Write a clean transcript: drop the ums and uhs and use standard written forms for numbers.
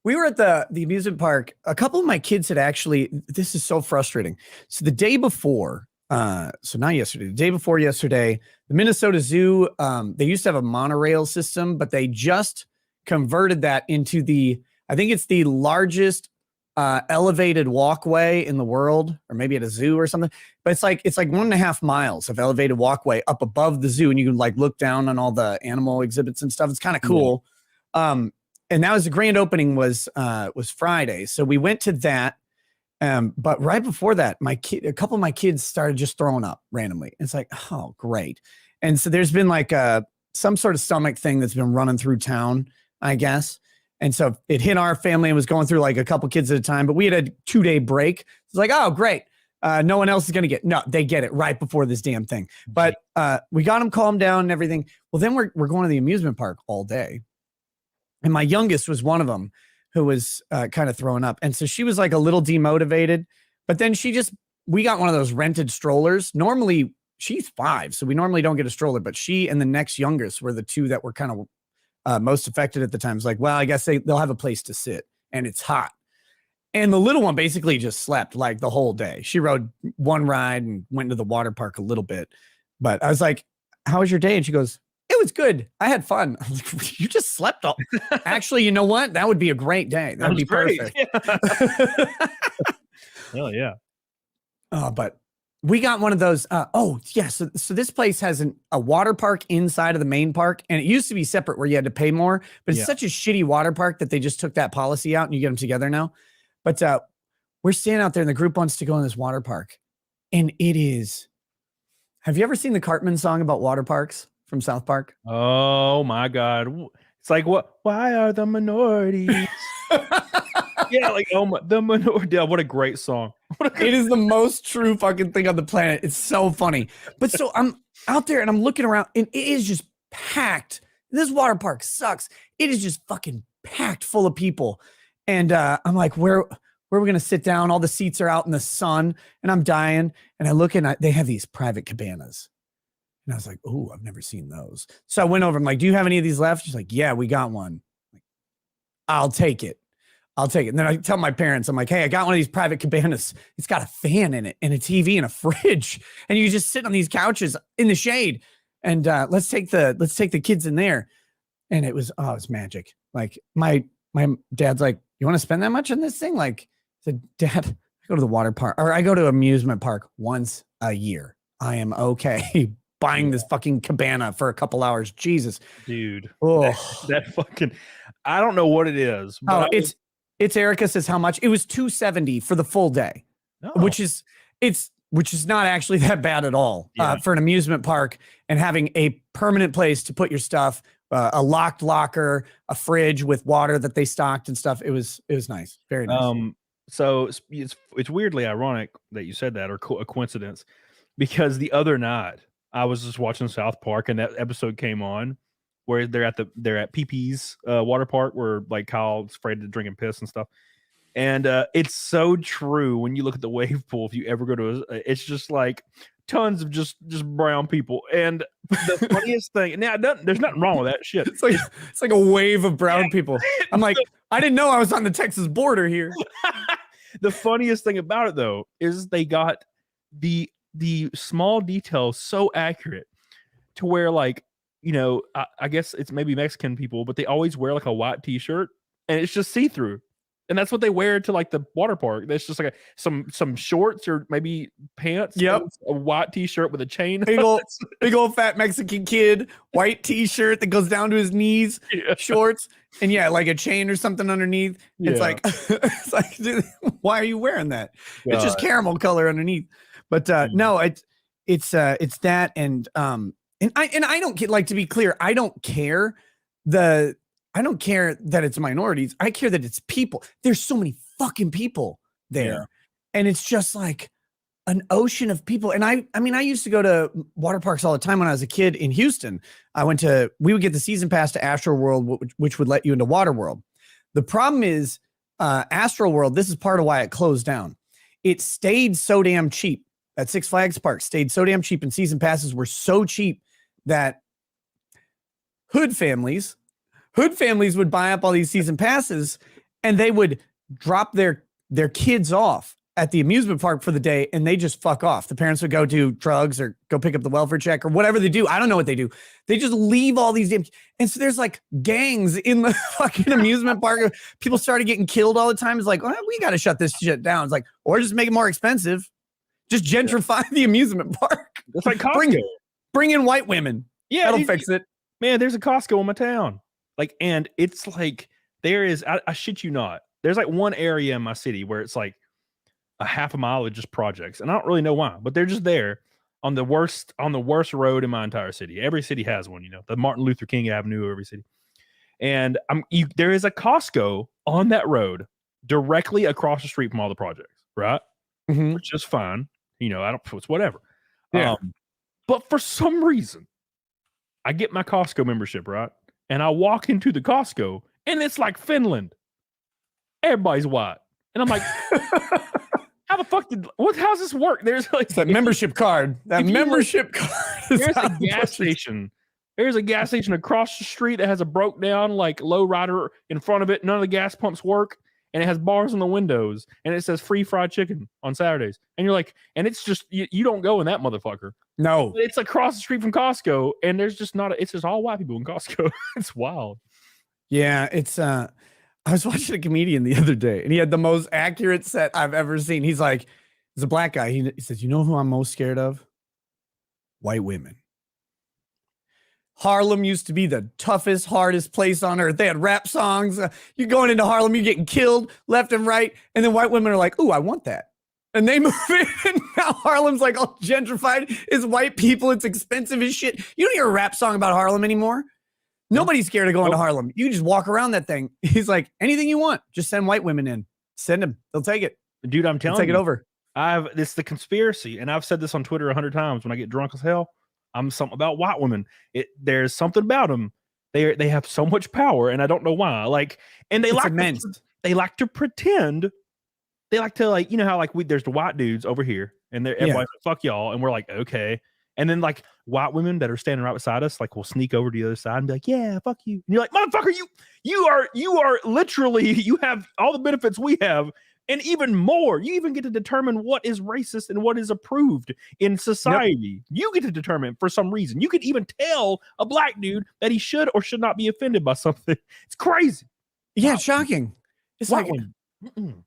we were at the amusement park. A couple of my kids had actually, this is so frustrating. So the day before, so not yesterday, the day before yesterday, the Minnesota Zoo, they used to have a monorail system, but they just converted that into I think it's the largest elevated walkway in the world, or maybe at a zoo or something. But it's like 1.5 miles of elevated walkway up above the zoo, and you can like look down on all the animal exhibits and stuff. It's kind of cool. Yeah. And that was the grand opening was Friday, so we went to that. But right before that, a couple of my kids started just throwing up randomly. It's like, oh, great. And so there's been like some sort of stomach thing that's been running through town, I guess. And so it hit our family and was going through like a couple kids at a time, but we had a 2-day break. It's like, oh, great. No one else is going to they get it right before this damn thing. But we got them calmed down and everything. Well, then we're going to the amusement park all day. And my youngest was one of them who was kind of throwing up. And so she was like a little demotivated, but then we got one of those rented strollers. Normally she's 5, so we normally don't get a stroller, but she and the next youngest were the two that were kind of most affected at the time. It's like, well, I guess they'll have a place to sit and it's hot. And the little one basically just slept like the whole day. She rode one ride and went to the water park a little bit. But I was like, how was your day? And she goes, it was good. I had fun. I was like, you just slept all. Actually, you know what? That would be a great day. That would be perfect. Yeah. Oh, yeah. But we got one of those. So this place has a water park inside of the main park. And it used to be separate where you had to pay more. But it's such a shitty water park that they just took that policy out and you get them together now. But we're standing out there and the group wants to go in this water park. And it is. Have you ever seen the Cartman song about water parks from South Park? Oh my God. It's like, why are the minorities? Yeah, like, the minority. Yeah, what a great song. It is the most true fucking thing on the planet. It's so funny. But so I'm out there and I'm looking around and it is just packed. This water park sucks. It is just fucking packed full of people. And I'm like, where are we going to sit down? All the seats are out in the sun and I'm dying. And I look and they have these private cabanas. And I was like, oh, I've never seen those. So I went over. I'm like, do you have any of these left? She's like, yeah, we got one. Like, I'll take it. And then I tell my parents, I'm like, hey, I got one of these private cabanas. It's got a fan in it and a TV and a fridge. And you can just sit on these couches in the shade. And let's take the kids in there. And it's magic. Like my dad's like, you want to spend that much on this thing? Like, I said, Dad, I go to the water park or I go to amusement park once a year. I am okay buying this fucking cabana for a couple hours. Jesus, dude. Oh, that fucking, I don't know what it is. But it's Erica says how much. It was $270 for the full day, which is not actually that bad at all for an amusement park and having a permanent place to put your stuff, a locked locker, a fridge with water that they stocked and stuff. It was nice. Very nice. So it's weirdly ironic that you said that, or a coincidence, because the other night I was just watching South Park and that episode came on where they're at PP's water park where like Kyle's afraid to drink and piss and stuff. And it's so true when you look at the wave pool. If you ever go to it's just like tons of just brown people. And the funniest thing, now there's nothing wrong with that shit. It's like a wave of brown people. I'm like, I didn't know I was on the Texas border here. The funniest thing about it though is they got the small details so accurate to where, like, you know, I guess it's maybe Mexican people, but they always wear like a white t-shirt and it's just see-through. And that's what they wear to like the water park. That's just like some shorts or maybe pants. Yep. A white t-shirt with a chain. Big old fat Mexican kid, white t-shirt that goes down to his knees, shorts, and like a chain or something underneath. Yeah. It's like, dude, why are you wearing that? God. It's just caramel color underneath. But no, it's that and I don't get, like, to be clear, I don't care that it's minorities. I care that it's people. There's so many fucking people there. Yeah. And it's just like an ocean of people. And I mean, I used to go to water parks all the time when I was a kid in Houston. We would get the season pass to Astro World, which would let you into Water World. The problem is Astro World, this is part of why it closed down. It stayed so damn cheap. At Six Flags Park stayed so damn cheap, and season passes were so cheap that hood families hood families would buy up all these season passes, and they would drop their kids off at the amusement park for the day, and they just fuck off. The parents would go do drugs or go pick up the welfare check or whatever they do. I don't know what they do. They just leave all these damn. And so there's like gangs in the fucking amusement park. People started getting killed all the time. It's like, well, we got to shut this shit down. It's like, or just make it more expensive. Just gentrify the amusement park. It's like Costco. Bring in white women. Yeah, that'll fix it. Man, there's a Costco in my town. Like, and it's like there is. I shit you not. There's like one area in my city where it's like a half a mile of just projects, and I don't really know why, but they're just there on the worst road in my entire city. Every city has one, the Martin Luther King Avenue of every city. And there is a Costco on that road directly across the street from all the projects, right? Mm-hmm. Which is fine. It's whatever. Yeah. But for some reason, I get my Costco membership, right? And I walk into the Costco, and it's like Finland. Everybody's white. And I'm like, how the fuck how's this work? There's like that membership card. That membership card. There's a gas station. There's a gas station across the street that has a broke down like low rider in front of it. None of the gas pumps work. And it has bars on the windows, and it says free fried chicken on Saturdays. And you're like, and it's just you don't go in that motherfucker. No, it's across the street from Costco, and there's just it's just all white people in Costco. It's wild. Yeah, it's I was watching a comedian the other day, and he had the most accurate set I've ever seen. He's like, he's a black guy. He says, you know who I'm most scared of? White women. Harlem used to be the toughest, hardest place on earth. They had rap songs. You're going into Harlem, you're getting killed left and right. And then white women are like, ooh, I want that. And they move in. And now Harlem's like all gentrified. It's white people. It's expensive as shit. You don't hear a rap song about Harlem anymore. Nobody's scared of going to Harlem. You can just walk around that thing. He's like, anything you want, just send white women in. Send them. They'll take it. Dude, I'm telling you. Take it over. It's the conspiracy. And I've said this on Twitter 100 times when I get drunk as hell. I'm something about white women. There's something about them. They have so much power, and I don't know why. Like, and they like to pretend. They like to how there's the white dudes over here, and everybody's like, fuck y'all, and we're like, okay. And then like white women that are standing right beside us, like will sneak over to the other side and be like, yeah, fuck you. And you're like, motherfucker, you are literally, you have all the benefits we have. And even more, you even get to determine what is racist and what is approved in society. Yep. You get to determine for some reason. You could even tell a black dude that he should or should not be offended by something. It's crazy. Yeah, it's shocking. It's white like, women.